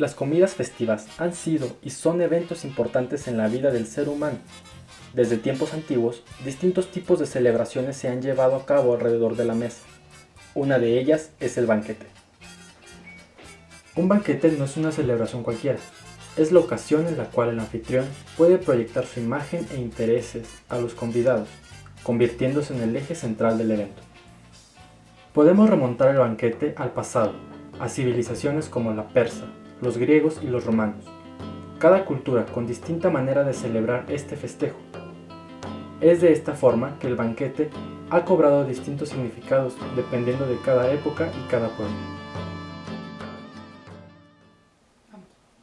Las comidas festivas han sido y son eventos importantes en la vida del ser humano. Desde tiempos antiguos, distintos tipos de celebraciones se han llevado a cabo alrededor de la mesa. Una de ellas es el banquete. Un banquete no es una celebración cualquiera, es la ocasión en la cual el anfitrión puede proyectar su imagen e intereses a los convidados, convirtiéndose en el eje central del evento. Podemos remontar el banquete al pasado, a civilizaciones como la persa, los griegos y los romanos, cada cultura con distinta manera de celebrar este festejo. Es de esta forma que el banquete ha cobrado distintos significados dependiendo de cada época y cada pueblo.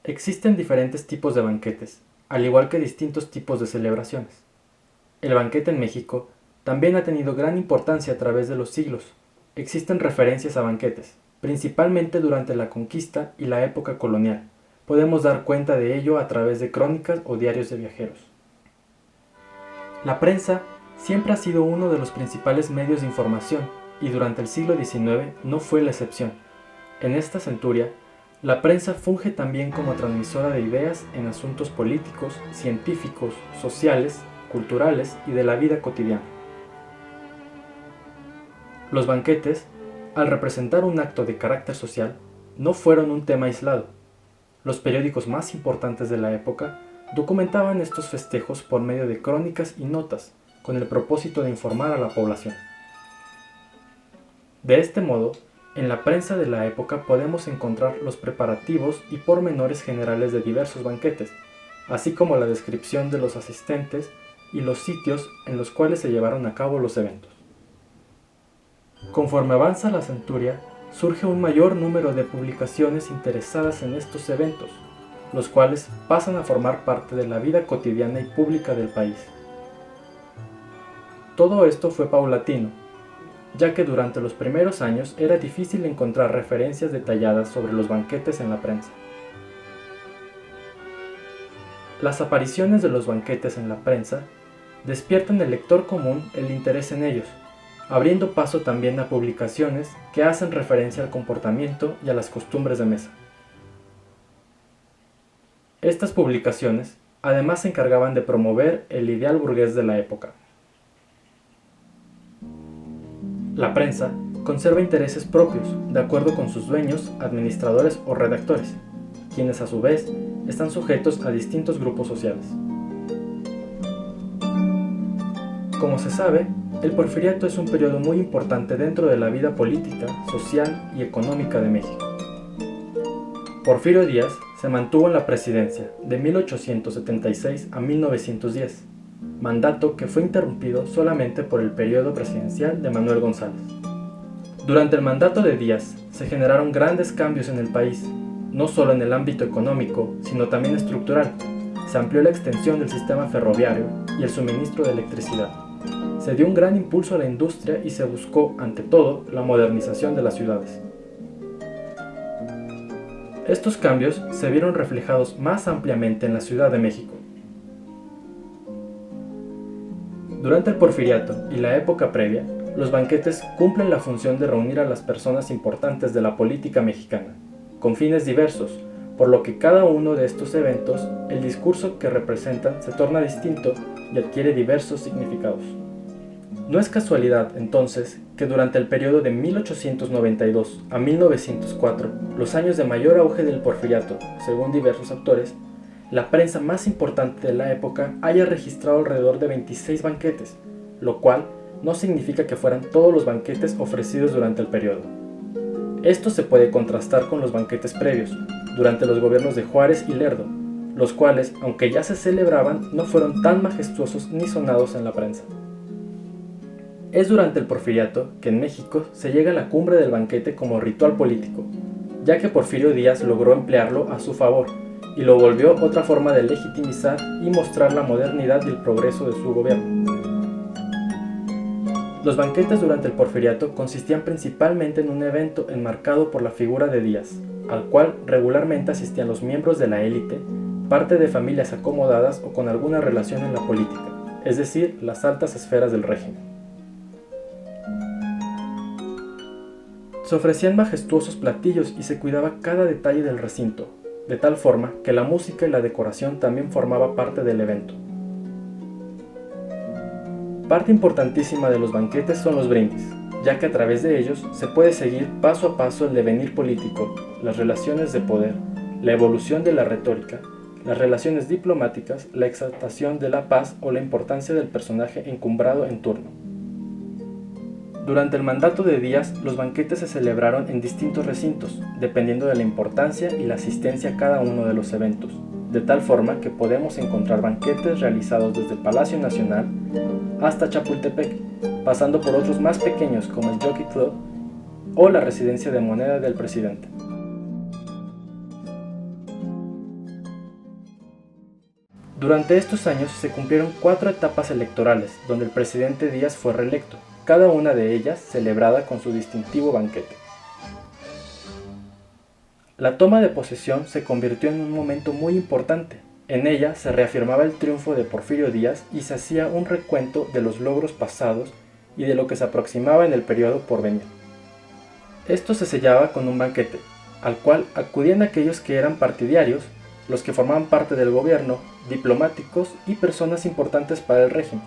Existen diferentes tipos de banquetes, al igual que distintos tipos de celebraciones. El banquete en México también ha tenido gran importancia a través de los siglos. Existen referencias a banquetes, principalmente durante la conquista y la época colonial. Podemos dar cuenta de ello a través de crónicas o diarios de viajeros. La prensa siempre ha sido uno de los principales medios de información y durante el siglo XIX no fue la excepción. En esta centuria, la prensa funge también como transmisora de ideas en asuntos políticos, científicos, sociales, culturales y de la vida cotidiana. Los banquetes, al representar un acto de carácter social, no fueron un tema aislado. Los periódicos más importantes de la época documentaban estos festejos por medio de crónicas y notas, con el propósito de informar a la población. De este modo, en la prensa de la época podemos encontrar los preparativos y pormenores generales de diversos banquetes, así como la descripción de los asistentes y los sitios en los cuales se llevaron a cabo los eventos. Conforme avanza la centuria, surge un mayor número de publicaciones interesadas en estos eventos, los cuales pasan a formar parte de la vida cotidiana y pública del país. Todo esto fue paulatino, ya que durante los primeros años era difícil encontrar referencias detalladas sobre los banquetes en la prensa. Las apariciones de los banquetes en la prensa despiertan en el lector común el interés en ellos, abriendo paso también a publicaciones que hacen referencia al comportamiento y a las costumbres de mesa. Estas publicaciones además se encargaban de promover el ideal burgués de la época. La prensa conserva intereses propios, de acuerdo con sus dueños, administradores o redactores, quienes a su vez están sujetos a distintos grupos sociales. Como se sabe, el Porfiriato es un periodo muy importante dentro de la vida política, social y económica de México. Porfirio Díaz se mantuvo en la presidencia de 1876 a 1910, mandato que fue interrumpido solamente por el periodo presidencial de Manuel González. Durante el mandato de Díaz se generaron grandes cambios en el país, no solo en el ámbito económico, sino también estructural. Se amplió la extensión del sistema ferroviario y el suministro de electricidad. Se dio un gran impulso a la industria y se buscó, ante todo, la modernización de las ciudades. Estos cambios se vieron reflejados más ampliamente en la Ciudad de México. Durante el Porfiriato y la época previa, los banquetes cumplen la función de reunir a las personas importantes de la política mexicana, con fines diversos, por lo que cada uno de estos eventos, el discurso que representan se torna distinto y adquiere diversos significados. No es casualidad, entonces, que durante el periodo de 1892 a 1904, los años de mayor auge del Porfiriato, según diversos autores, la prensa más importante de la época haya registrado alrededor de 26 banquetes, lo cual no significa que fueran todos los banquetes ofrecidos durante el periodo. Esto se puede contrastar con los banquetes previos, durante los gobiernos de Juárez y Lerdo, los cuales, aunque ya se celebraban, no fueron tan majestuosos ni sonados en la prensa. Es durante el Porfiriato que en México se llega a la cumbre del banquete como ritual político, ya que Porfirio Díaz logró emplearlo a su favor y lo volvió otra forma de legitimizar y mostrar la modernidad y el progreso de su gobierno. Los banquetes durante el Porfiriato consistían principalmente en un evento enmarcado por la figura de Díaz, al cual regularmente asistían los miembros de la élite, parte de familias acomodadas o con alguna relación en la política, es decir, las altas esferas del régimen. Se ofrecían majestuosos platillos y se cuidaba cada detalle del recinto. de tal forma que la música y la decoración también formaba parte del evento. Parte importantísima de los banquetes son los brindis, ya que a través de ellos se puede seguir paso a paso el devenir político, las relaciones de poder, la evolución de la retórica, las relaciones diplomáticas, la exaltación de la paz o la importancia del personaje encumbrado en turno. Durante el mandato de Díaz, los banquetes se celebraron en distintos recintos, dependiendo de la importancia y la asistencia a cada uno de los eventos, de tal forma que podemos encontrar banquetes realizados desde el Palacio Nacional hasta Chapultepec, pasando por otros más pequeños como el Jockey Club o la residencia de moneda del presidente. Durante estos años se cumplieron 4 etapas electorales donde el presidente Díaz fue reelecto, cada una de ellas celebrada con su distintivo banquete. La toma de posesión se convirtió en un momento muy importante. En ella se reafirmaba el triunfo de Porfirio Díaz y se hacía un recuento de los logros pasados y de lo que se aproximaba en el periodo por venir. Esto se sellaba con un banquete, al cual acudían aquellos que eran partidarios, los que formaban parte del gobierno, diplomáticos y personas importantes para el régimen.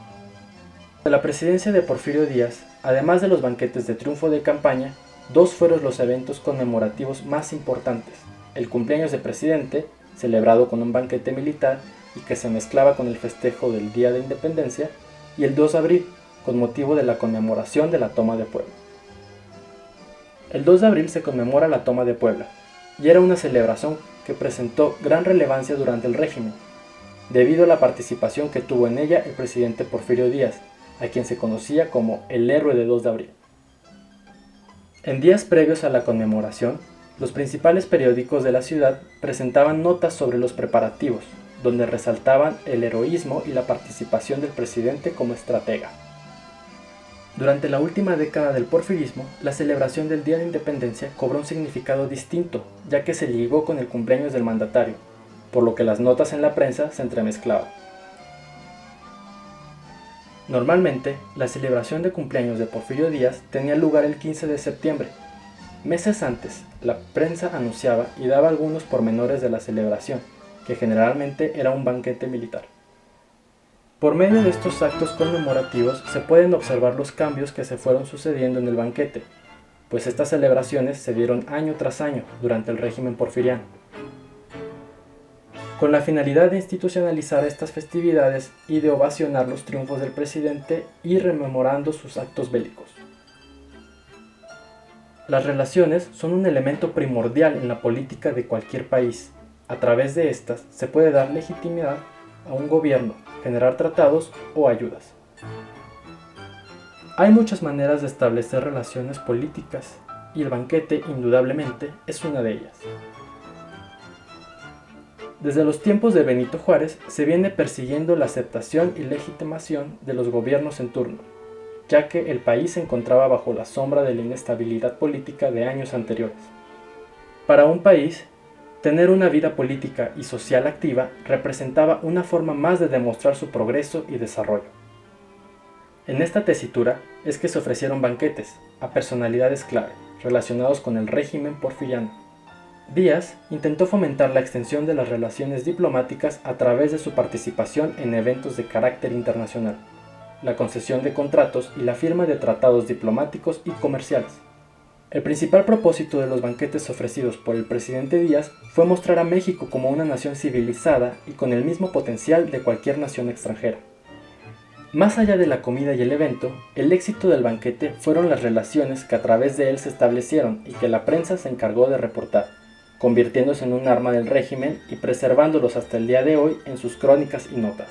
De la presidencia de Porfirio Díaz, además de los banquetes de triunfo de campaña, 2 fueron los eventos conmemorativos más importantes: el cumpleaños del presidente, celebrado con un banquete militar y que se mezclaba con el festejo del Día de Independencia, y el 2 de abril, con motivo de la conmemoración de la toma de Puebla. El 2 de abril se conmemora la toma de Puebla, y era una celebración que presentó gran relevancia durante el régimen, debido a la participación que tuvo en ella el presidente Porfirio Díaz, a quien se conocía como el héroe de 2 de abril. En días previos a la conmemoración, los principales periódicos de la ciudad presentaban notas sobre los preparativos, donde resaltaban el heroísmo y la participación del presidente como estratega. Durante la última década del porfirismo, la celebración del Día de Independencia cobró un significado distinto, ya que se ligó con el cumpleaños del mandatario, por lo que las notas en la prensa se entremezclaban. Normalmente, la celebración de cumpleaños de Porfirio Díaz tenía lugar el 15 de septiembre. Meses antes, la prensa anunciaba y daba algunos pormenores de la celebración, que generalmente era un banquete militar. Por medio de estos actos conmemorativos se pueden observar los cambios que se fueron sucediendo en el banquete, pues estas celebraciones se dieron año tras año durante el régimen porfiriano, con la finalidad de institucionalizar estas festividades y de ovacionar los triunfos del presidente y rememorando sus actos bélicos. Las relaciones son un elemento primordial en la política de cualquier país. A través de estas se puede dar legitimidad a un gobierno, generar tratados o ayudas. Hay muchas maneras de establecer relaciones políticas y el banquete indudablemente es una de ellas. Desde los tiempos de Benito Juárez se viene persiguiendo la aceptación y legitimación de los gobiernos en turno, ya que el país se encontraba bajo la sombra de la inestabilidad política de años anteriores. Para un país, tener una vida política y social activa representaba una forma más de demostrar su progreso y desarrollo. En esta tesitura es que se ofrecieron banquetes a personalidades clave relacionados con el régimen porfiriano. Díaz intentó fomentar la extensión de las relaciones diplomáticas a través de su participación en eventos de carácter internacional, la concesión de contratos y la firma de tratados diplomáticos y comerciales. El principal propósito de los banquetes ofrecidos por el presidente Díaz fue mostrar a México como una nación civilizada y con el mismo potencial de cualquier nación extranjera. Más allá de la comida y el evento, el éxito del banquete fueron las relaciones que a través de él se establecieron y que la prensa se encargó de reportar, convirtiéndose en un arma del régimen y preservándolos hasta el día de hoy en sus crónicas y notas.